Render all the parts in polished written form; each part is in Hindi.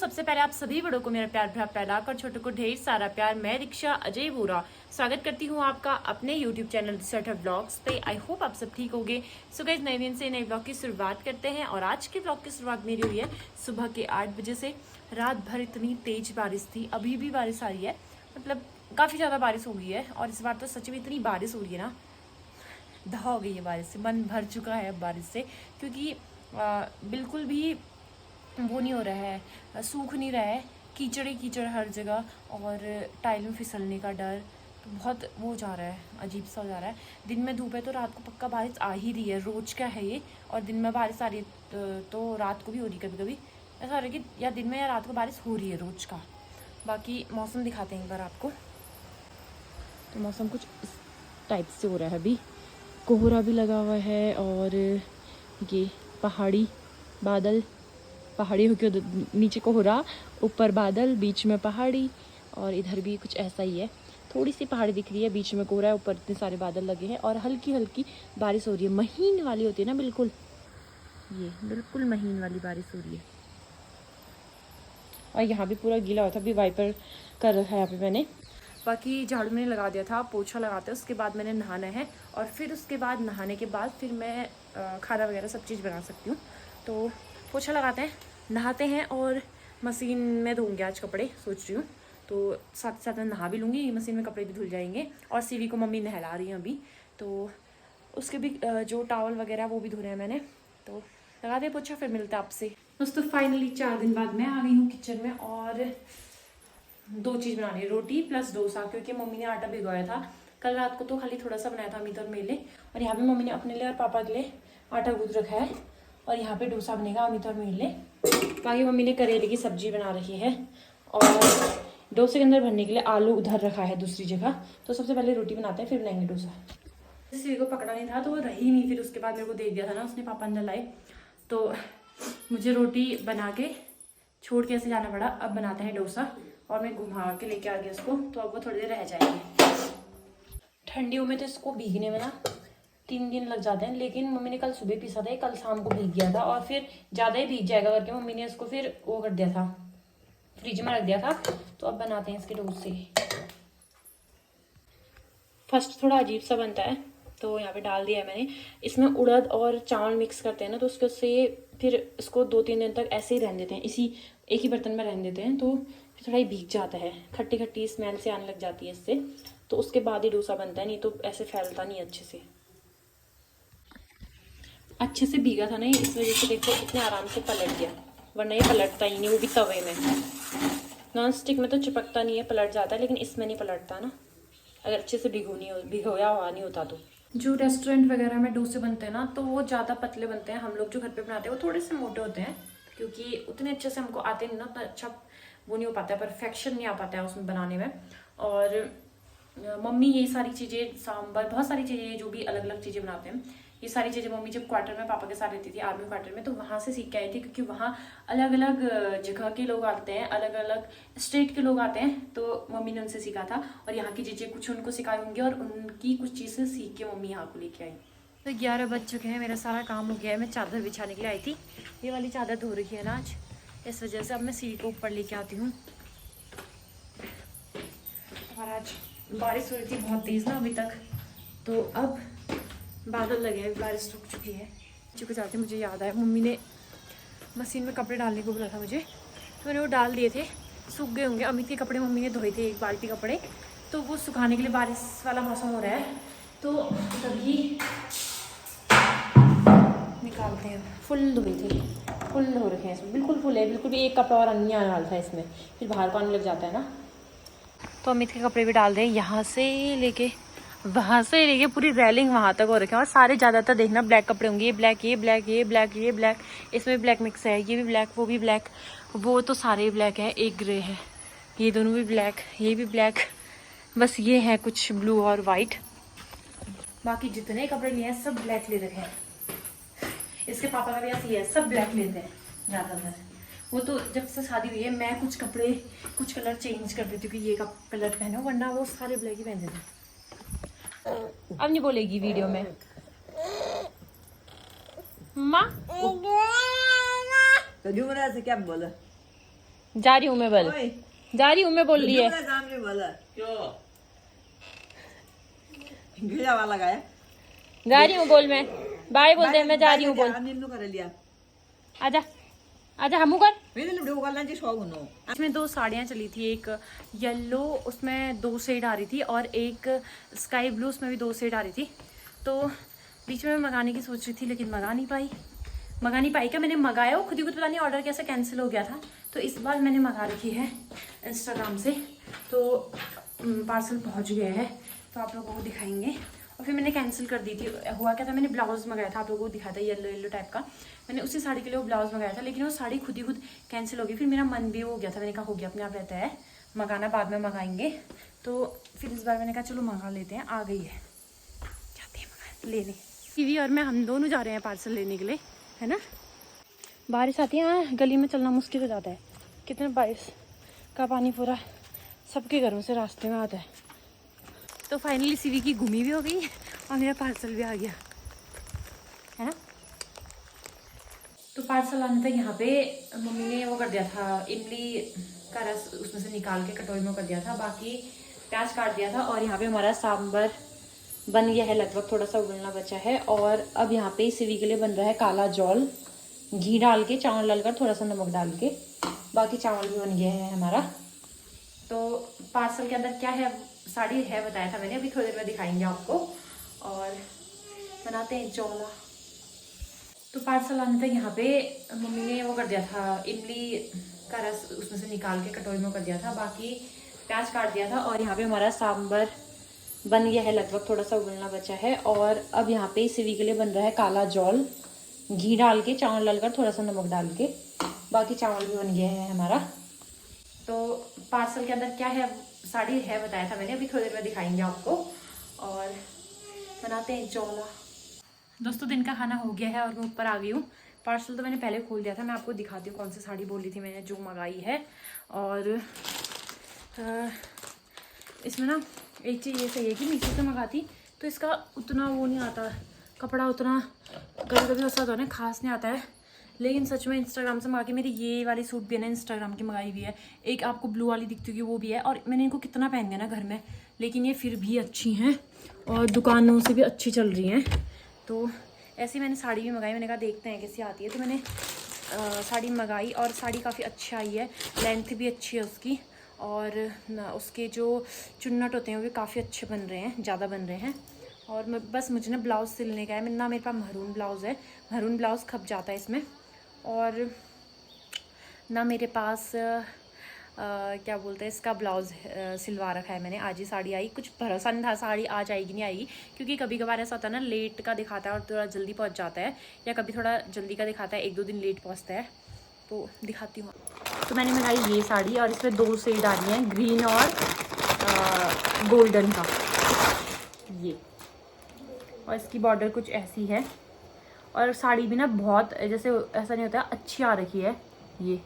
सबसे पहले आप सभी बड़ों को मेरा प्यार भरा पैदा कर, छोटों को ढेर सारा प्यार। मैं दीक्षा अजय बोरा स्वागत करती हूँ आपका अपने YouTube चैनल दिशा व्लॉग्स पे। आई होप आप सब ठीक होंगे। सो गाइस, नए दिन से नए व्लॉग की शुरुआत करते हैं और आज के व्लॉग की शुरुआत मेरी हुई है सुबह के 8 बजे से। रात भर इतनी तेज बारिश थी, अभी भी बारिश आ रही है, मतलब काफ़ी ज़्यादा बारिश हो गई है। और इस बार तो सच में इतनी बारिश हो रही है ना, दहा हो गई है बारिश से, मन भर चुका है अब बारिश से। क्योंकि बिल्कुल भी वो नहीं हो रहा है, सूख नहीं रहा है, कीचड़ ही कीचड़ हर जगह और टाइल में फिसलने का डर। तो बहुत वो जा रहा है, अजीब सा हो जा रहा है। दिन में धूप है तो रात को पक्का बारिश आ ही रही है, रोज का है ये। और दिन में बारिश आ रही है तो रात को भी हो रही है, कभी कभी ऐसा हो रहा है कि या दिन में या रात को बारिश हो रही है रोज का। बाकी मौसम दिखाते हैं एक बार आपको। तो मौसम कुछ इस टाइप से हो रहा है, अभी कोहरा भी लगा हुआ है और ये पहाड़ी बादल, पहाड़ी होके नीचे कोहरा, ऊपर बादल, बीच में पहाड़ी। और इधर भी कुछ ऐसा ही है, थोड़ी सी पहाड़ी दिख रही है, बीच में कोहरा है, ऊपर इतने सारे बादल लगे हैं और हल्की हल्की बारिश हो रही है। महीन वाली होती है ना, बिल्कुल ये बिल्कुल महीन वाली बारिश हो रही है। और यहाँ भी पूरा गीला हुआ था, अभी वाइपर कर रखा है यहाँ पे मैंने। बाकी झाड़ू मैंने लगा दिया था, पोछा लगाते हैं, उसके बाद मैंने नहाना है और फिर उसके बाद नहाने के बाद फिर मैं खाना वगैरह सब चीज़ बना सकती हूँ। तो पोछा लगाते हैं, नहाते हैं और मशीन में धोऊंगी आज कपड़े, सोच रही हूँ। तो साथ साथ मैं नहा भी लूँगी, मशीन में कपड़े भी धुल जाएंगे। और सीवी को मम्मी नहला रही हैं अभी, तो उसके भी जो टावल वगैरह वो भी धुले हैं मैंने। तो लगा दे पोछा, फिर मिलता है आपसे। दोस्तों फाइनली 4 दिन बाद मैं आ गई हूँ किचन में और 2 चीज़ बनानी है, रोटी प्लस डोसा। क्योंकि मम्मी ने आटा भिगोया था कल रात को, तो खाली थोड़ा सा बनाया था अमित और मेरे लिए। और यहाँ पे मम्मी ने अपने लिए और पापा के लिए आटा गूंथ रखा है और यहाँ पे डोसा बनेगा अमित और मेरे लिए। बाकी मम्मी ने करेले की सब्जी बना रखी है और डोसे के अंदर भरने के लिए आलू उधर रखा है दूसरी जगह। तो सबसे पहले रोटी बनाते हैं, फिर बनाएंगे डोसा। सीवी को पकड़ा नहीं था तो वो रही नहीं, फिर उसके बाद मेरे को दे दिया था ना उसने, पापा अंदर लाए। तो मुझे रोटी बना के छोड़ के ऐसे जाना पड़ा। अब बनाते हैं डोसा और मैं घुमा के लेके आ गई उसको, तो अब वो थोड़ी देर रह जाएगी। ठंडियों में तो इसको भीगने में ना 3 दिन लग जाते हैं, लेकिन मम्मी ने कल सुबह पीसा था, कल शाम को भीग गया था और फिर ज़्यादा ही भीग जाएगा करके मम्मी ने इसको फिर वो कर दिया था, फ्रिज में रख दिया था। तो अब बनाते हैं इसके डोसे। फर्स्ट थोड़ा अजीब सा बनता है, तो यहाँ पे डाल दिया है मैंने। इसमें उड़द और चावल मिक्स करते हैं ना, तो उसके से फिर इसको 2-3 दिन तक ऐसे ही रहने देते हैं, इसी एक ही बर्तन में रहने देते हैं। तो फिर थोड़ा ही भीग जाता है, खट्टी खट्टी स्मेल से आने लग जाती है इससे। तो उसके बाद ही डोसा बनता है, नहीं तो ऐसे फैलता नहीं अच्छे से भीगा था ना, इस वजह से देखो इतने आराम से पलट गया, वरना ये पलटता ही नहीं, वो भी तवे में। नॉन स्टिक में तो चिपकता नहीं है, पलट जाता है, लेकिन इसमें नहीं पलटता ना, अगर अच्छे से भिगोया हुआ नहीं होता तो। जो रेस्टोरेंट वगैरह में डोसे बनते हैं ना, तो वो ज़्यादा पतले बनते हैं। हम लोग जो घर पे बनाते हैं वो थोड़े से मोटे होते हैं, क्योंकि उतने अच्छे से हमको आते नहीं ना, तो अच्छा वो नहीं हो पाता है, परफेक्शन नहीं आ पाता है उसमें बनाने में। और मम्मी ये सारी चीज़ें, सांभर, बहुत सारी चीज़ें जो भी अलग अलग चीज़ें बनाते हैं, ये सारी चीज़ें मम्मी जब क्वार्टर में पापा के साथ रहती थी, आर्मी क्वार्टर में, तो वहाँ से सीख के आई थी। क्योंकि वहाँ अलग अलग जगह के लोग आते हैं, अलग अलग स्टेट के लोग आते हैं, तो मम्मी ने उनसे सीखा था। और यहाँ की चीज़ें कुछ उनको सिखाई होंगी और उनकी कुछ चीज़ें सीख के मम्मी यहाँ को लेके आई। तो 11 बज चुके हैं, मेरा सारा काम हो गया है। मैं चादर बिछाने के लिए आई थी, ये वाली चादर धो रखी है ना आज, इस वजह से अब मैं सीढ़ी को ऊपर लेके आती हूँ। और आज बारिश हो रही थी बहुत तेज़ ना अभी तक, तो अब बादल लगे हैं, बारिश रुक चुकी है। चुके जाते मुझे याद आया, मम्मी ने मशीन में कपड़े डालने को बोला था मुझे, तो मैंने वो डाल दिए थे, सूख गए होंगे। अमित के कपड़े मम्मी ने धोए थे, 1 बाल्टी कपड़े, तो वो सुखाने के लिए बारिश वाला मौसम हो रहा है, तो तभी निकालते हैं। फुल धोए थे, फुल धो रखे हैं इसमें, बिल्कुल फुल है, बिल्कुल भी एक कपड़ा और नहीं आने वाला था इसमें, फिर बाहर को आने लग जाता है ना। तो अमित के कपड़े भी डाल दें, यहाँ से लेके वहाँ से लेके पूरी रेलिंग वहाँ तक हो रखे हैं। और सारे ज़्यादातर देखना ब्लैक कपड़े होंगे, ये ब्लैक, ये ब्लैक, ये ब्लैक, ये ब्लैक, इसमें ब्लैक मिक्स है, ये भी ब्लैक, वो भी ब्लैक, वो तो सारे ब्लैक है, एक ग्रे है, ये दोनों भी ब्लैक, ये भी ब्लैक, बस ये है कुछ ब्लू और वाइट। बाकी जितने कपड़े लिए हैं सब ब्लैक ले रखे हैं। इसके पापा का भी ऐसे ही है, सब ब्लैक लेते हैं ज़्यादातर। वो तो जब से शादी हुई है मैं कुछ कपड़े, कुछ कलर चेंज कर देती हूँ कि ये का कलर पहनो, वरना वो सारे ब्लैक ही पहनते थे। अब नहीं बोलेगी वीडियो में माँ, तो जुमरा से क्या बोला? जा रही हूँ मैं बोल, जा रही हूँ मैं बोल रही है। जा रही हूँ बोल, मैं बाय बोल दे, मैं जा रही हूँ बोल। आजा आजा हमू कर। इसमें 2 साड़ियाँ चली थी, एक येलो उसमें 2 शेड आ रही थी और एक स्काई ब्लू उसमें भी 2 शेड आ रही थी। तो बीच में मैं मंगाने की सोच रही थी लेकिन मंगा नहीं पाई क्या। मैंने मंगाया, वो खुद ही खुद पता नहीं ऑर्डर कैसे कैंसिल हो गया था। तो इस बार मैंने मंगा रखी है इंस्टाग्राम से, तो पार्सल पहुँच गया है, तो आप लोगों को दिखाएंगे। और फिर मैंने कैंसिल कर दी थी। हुआ क्या था, मैंने ब्लाउज़ मंगाया था, आप लोगों को दिखाया था येलो येलो टाइप का। मैंने उसी साड़ी के लिए वो ब्लाउज़ मंगाया था, लेकिन वो साड़ी खुद ही खुद कैंसिल हो गई। फिर मेरा मन भी हो गया था, मैंने कहा हो गया, अपने आप रहता है, मंगाना बाद में मंगाएंगे। तो फिर इस बार मैंने कहा चलो मंगा लेते हैं, आ गई है, जाते हैं मंगा लेने। टीवी और मैं हम दोनों जा रहे हैं पार्सल लेने के लिए, है ना। बारिश आती है, गली में चलना मुश्किल हो जाता है, कितना बारिश का पानी पूरा सबके घरों से रास्ते में आता है। तो फाइनली सीवी की घूमी भी हो गई और मेरा पार्सल भी आ गया, है ना। तो पार्सल आने तक यहाँ पे मम्मी ने वो कर दिया था, इमली का रस उसमें से निकाल के कटोरी में कर दिया था, बाकी प्याज काट दिया था। और यहाँ पे हमारा सांभर बन गया है, लगभग थोड़ा सा उबलना बचा है। और अब यहाँ पे सीवी के लिए बन रहा है काला जौल, घी डाल के, चावल डालकर, थोड़ा सा नमक डाल के, बाकी चावल भी बन गया है हमारा। तो पार्सल के अंदर क्या है, साड़ी है बताया था मैंने, अभी थोड़ी देर में दिखाएंगे आपको। और बनाते हैं चौला। तो पार्सल आने तक यहाँ पे मम्मी ने वो कर दिया था, इमली का रस उसमें से निकाल के कटोरी में कर दिया था, बाकी प्याज काट दिया था। और यहाँ पे हमारा सांभर बन गया है, लगभग थोड़ा सा उबलना बचा है। और अब यहाँ पे सीवी के लिए बन रहा है काला जौल, घी डाल के, चावल डालकर, थोड़ा सा नमक डाल के, बाकी चावल भी बन गया है हमारा। तो पार्सल के अंदर क्या है, साड़ी है बताया था मैंने, अभी थोड़ी देर में दिखाएंगे आपको। और बनाते हैं चौला। दोस्तों दिन का खाना हो गया है और मैं ऊपर आ गई हूँ। पार्सल तो मैंने पहले खोल दिया था, मैं आपको दिखाती हूँ कौन सी साड़ी बोली थी मैंने जो मंगाई है। और इसमें ना एक चीज़ ये सही है कि मीशो से मंगाती तो इसका उतना वो नहीं आता, कपड़ा उतना कभी कभी ऐसा होता है ना, खास नहीं आता है। लेकिन सच में इंस्टाग्राम से मंगा के, मेरी ये वाली सूट भी है ना इंस्टाग्राम की मंगाई हुई है, एक आपको ब्लू वाली दिखती होगी वो भी है। और मैंने इनको कितना पहन दिया ना घर में, लेकिन ये फिर भी अच्छी हैं और दुकानों से भी अच्छी चल रही हैं। तो ऐसी मैंने साड़ी भी मंगाई, मैंने कहा देखते हैं कैसी आती है। तो मैंने साड़ी मंगाई और साड़ी काफ़ी अच्छी आई है, लेंथ भी अच्छी है उसकी। और उसके जो चुन्नट होते हैं वो भी काफ़ी अच्छे बन रहे हैं, ज़्यादा बन रहे हैं। और मैं बस मुझे ना ब्लाउज़ सिलने का है, ना मेरे पास महरून ब्लाउज़ है, महरून ब्लाउज़ खप जाता है इसमें। और ना मेरे पास क्या बोलते हैं इसका ब्लाउज़ सिलवा रखा है मैंने। आज ही साड़ी आई, कुछ भरोसा नहीं था साड़ी आज आएगी नहीं आएगी, क्योंकि कभी कभार ऐसा होता है ना लेट का दिखाता है और थोड़ा जल्दी पहुंच जाता है, या कभी थोड़ा जल्दी का दिखाता है 1-2 दिन लेट पहुंचता है। तो दिखाती हूँ। तो मैंने मंगाई ये साड़ी और इसमें 2 शेड आ रही हैं, ग्रीन और गोल्डन का, ये। और इसकी बॉर्डर कुछ ऐसी है। और साड़ी भी ना बहुत जैसे ऐसा नहीं होता, अच्छी आ रखी है, ये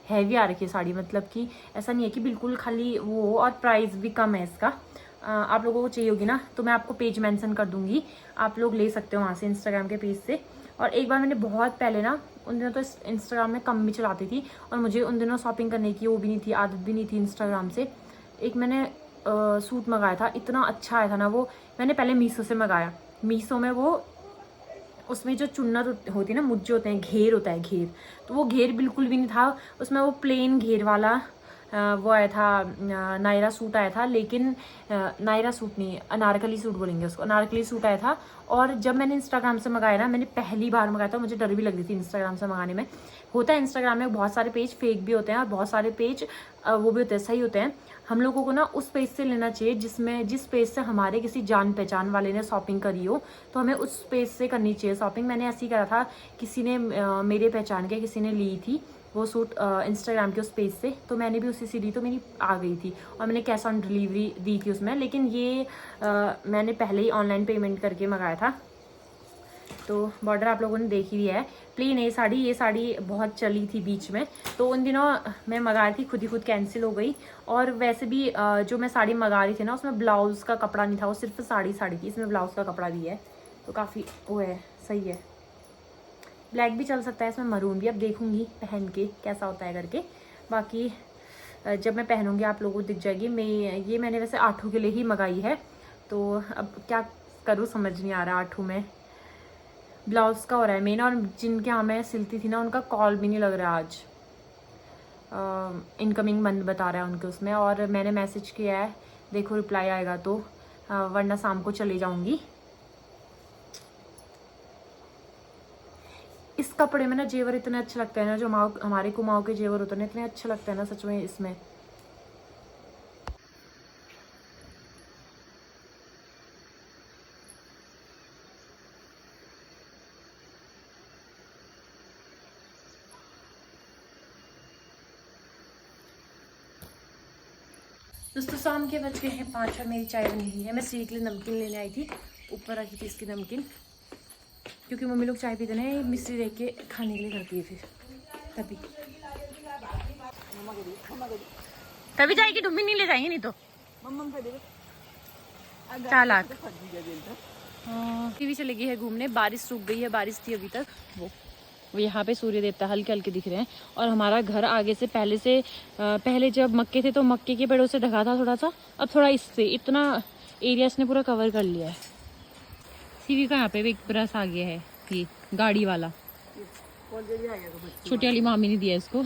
हैवी आ रखी है साड़ी, मतलब कि ऐसा नहीं है कि बिल्कुल खाली वो। और प्राइस भी कम है इसका। आप लोगों को चाहिए होगी ना तो मैं आपको पेज मेंशन कर दूंगी, आप लोग ले सकते हो वहाँ से, इंस्टाग्राम के पेज से। और एक बार मैंने बहुत पहले ना, उन दिनों तो इंस्टाग्राम में कम भी चलाती थी और मुझे उन दिनों शॉपिंग करने की वो भी नहीं थी, आदत भी नहीं थी इंस्टाग्राम से। एक मैंने सूट मंगाया था, इतना अच्छा आया था ना वो। मैंने पहले मीशो से मंगाया, मीशो में वो उसमें जो चुन्नत होती है ना, मुज्जे होते हैं, घेर होता है, घेर, तो वो घेर बिल्कुल भी नहीं था उसमें। वो प्लेन घेर वाला वो आया था, नायरा सूट आया था। लेकिन नायरा सूट नहीं, अनारकली सूट बोलेंगे उसको, अनारकली सूट आया था। और जब मैंने इंस्टाग्राम से मंगाया ना, मैंने पहली बार मंगाया था, मुझे डर भी लग रही थी इंस्टाग्राम से मंगाने में। होता है इंस्टाग्राम में बहुत सारे पेज फेक भी होते हैं और बहुत सारे पेज वो भी होते हैं, सही होते हैं। हम लोगों को ना उस पेज से लेना चाहिए जिस पेज से हमारे किसी जान पहचान वाले ने शॉपिंग करी हो, तो हमें उस पेज से करनी चाहिए शॉपिंग। मैंने ऐसे ही करा था, किसी ने मेरे पहचान के किसी ने ली थी वो सूट इंस्टाग्राम के उस पेज से, तो मैंने भी उसी से ली, तो मेरी आ गई थी। और मैंने कैश ऑन डिलीवरी दी थी उसमें। लेकिन ये मैंने पहले ही ऑनलाइन पेमेंट करके मंगाया था। तो बॉर्डर आप लोगों ने देखी हुई है, प्लेन है साड़ी। ये साड़ी बहुत चली थी बीच में, तो उन दिनों मैं मंगा रही थी, खुद ही खुद कैंसिल हो गई। और वैसे भी जो मैं साड़ी मंगा रही थी ना, उसमें ब्लाउज़ का कपड़ा नहीं था, वो सिर्फ साड़ी थी, इसमें ब्लाउज़ का कपड़ा भी है, तो काफ़ी वो है, सही है। ब्लैक भी चल सकता है इसमें, मरून भी, अब देखूंगी पहन के कैसा होता है करके। बाकी जब मैं पहनूंगी आप लोगों को दिख जाएगी। ये मैंने वैसे आठू के लिए ही मंगाई है, तो अब क्या करूँ समझ नहीं आ रहा। आठू में ब्लाउज़ का हो रहा है मेन, और जिनके यहाँ मैं सिलती थी ना उनका कॉल भी नहीं लग रहा आज। इनकमिंग बंद बता रहा है उनके उसमें, और मैंने मैसेज किया है, देखो रिप्लाई आएगा तो, वरना शाम को चली जाऊंगी। इस कपड़े में ना जेवर इतने अच्छे लगते हैं ना, जो हमारे कुमाऊं के जेवर होते हैं इतने अच्छे लगते हैं ना सच में इसमें। दोस्तों शाम के बज गए हैं 5 और मेरी चाय बनी हुई है। मैं सीख के लिए नमकीन लेने आई थी, ऊपर रखी थी इसकी नमकीन, क्योंकि मम्मी लोग चाय पीते हैं, मिस्त्री देख के खाने के लिए करती है, फिर तभी जाएगी। डुब्बी नहीं ले जाएंगे नहीं तो चालाक। टीवी चली गई है घूमने, बारिश रुक गई है, बारिश थी अभी तक। वो यहाँ पे सूर्य देवता हल्के हल्के दिख रहे हैं, और हमारा घर आगे से पहले जब मक्के थे तो मक्के के पेड़ों से ढका था थोड़ा सा, अब थोड़ा इससे इतना एरिया इसने पूरा कवर कर लिया है। सीवी का यहाँ पे एक ब्रश आ गया है, ये गाड़ी वाला, छोटी वाली मामी ने दिया इसको,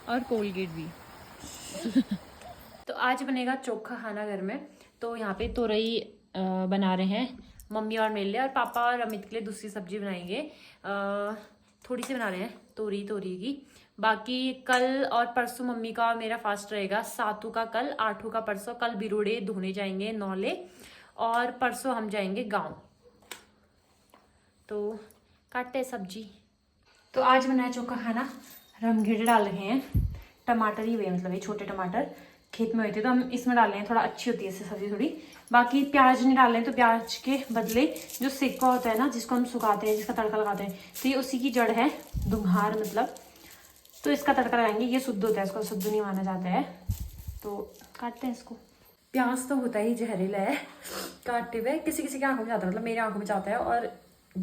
और कोलगेट भी। तो आज बनेगा चोखा खाना घर में। तो यहाँ पे तोरई बना रहे हैं मम्मी और मेरे लिए, और पापा और अमित के लिए दूसरी सब्जी बनाएंगे। थोड़ी सी बना रहे हैं तोरी की। बाकी कल और परसों मम्मी का और मेरा फास्ट रहेगा। सातू का कल, आठू का परसों। कल बिरोड़े धोने जाएंगे नौले, और परसों हम जाएंगे गाँव। तो काटते हैं सब्जी। तो आज बनाया चोखा खाना। रमघेड़े डाल रहे हैं, टमाटर ही हुए, मतलब ये छोटे टमाटर खेत में हुए थे तो हम इसमें डाल रहे हैं, थोड़ा अच्छी होती है इससे सब्जी थोड़ी। बाकी प्याज नहीं डाल रहे हैं, तो प्याज के बदले जो सिक्का होता है ना, जिसको हम सुखाते हैं, जिसका तड़का लगाते हैं, तो ये उसी की जड़ है, दुंघार मतलब। तो इसका तड़का लगाएंगे। ये शुद्ध होता है, इसको शुद्ध नहीं माना जाता है। तो काटते हैं इसको। प्याज तो होता ही जहरीला है काटते हुए, किसी किसी की आंखों में जाता है, मतलब मेरी आंखों में जाता है, और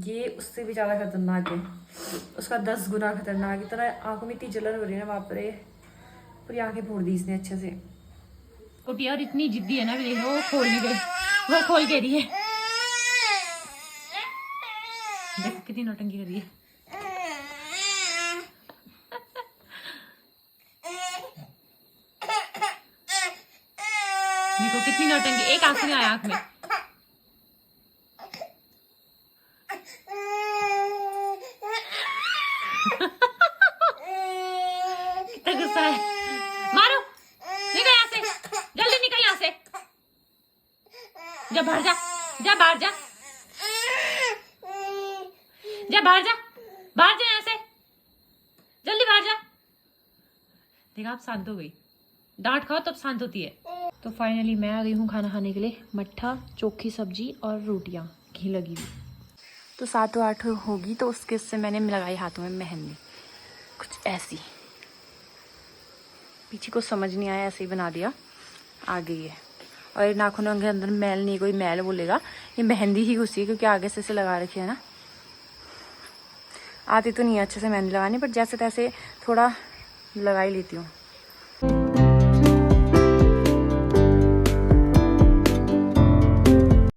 ये उससे भी ज़्यादा खतरनाक है, उसका 10 गुना खतरनाक। इतना आंखों में इतनी जलन हो रही है ना, बाप रे, पूरी आंखें फोड़ दी इसने अच्छे से। कुटिया और इतनी जिद्दी है ना, देखो वो खोल नहीं गई, वो खोल के रही है, देखो कितनी नौटंकी कर रही है। देखो कितनी नौटंकी, एक आंख में आया, आंख में। कितना गुस्सा है, मारो, निकल यहाँ से, जल्दी निकल यहाँ से, जा बाहर जा, जा बाहर जा, जा बाहर जा, बाहर जा यहाँ से, जल्दी बाहर जा। देखा आप शांत हो गई, डांट खाओ तब शांत होती है। तो फाइनली मैं आ गई हूँ खाना खाने के लिए। मट्ठा, चोखी सब्जी और रोटियाँ घी लगी हुई। तो 7-8 होगी, तो उसके से मैंने लगाई हाथों में मेहंदी, कुछ ऐसी। पीछे को समझ नहीं आया, ऐसे ही बना दिया, आ गई है। और नाखूनों के अंदर मैल नहीं, कोई मैल बोलेगा, ये मेहंदी ही घुसी है, क्योंकि आगे से इसे लगा रखी है ना। आती तो नहीं है अच्छे से मेहंदी लगानी, बट जैसे तैसे थोड़ा लगा ही लेती हूँ।